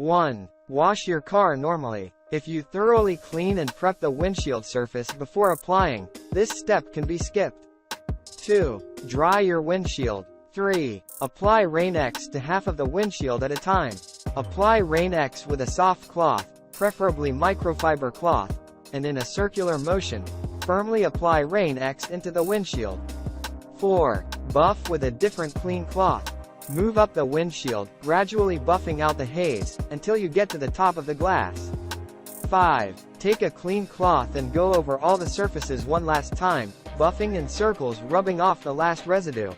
1. Wash your car normally. If you thoroughly clean and prep the windshield surface before applying, this step can be skipped. 2. Dry your windshield. 3. Apply Rain-X to half of the windshield at a time. Apply Rain-X with a soft cloth, preferably microfiber cloth, and in a circular motion, firmly apply Rain-X into the windshield. 4. Buff with a different clean cloth. Move up the windshield, gradually buffing out the haze, until you get to the top of the glass. 5. Take a clean cloth and go over all the surfaces one last time, buffing in circles, rubbing off the last residue.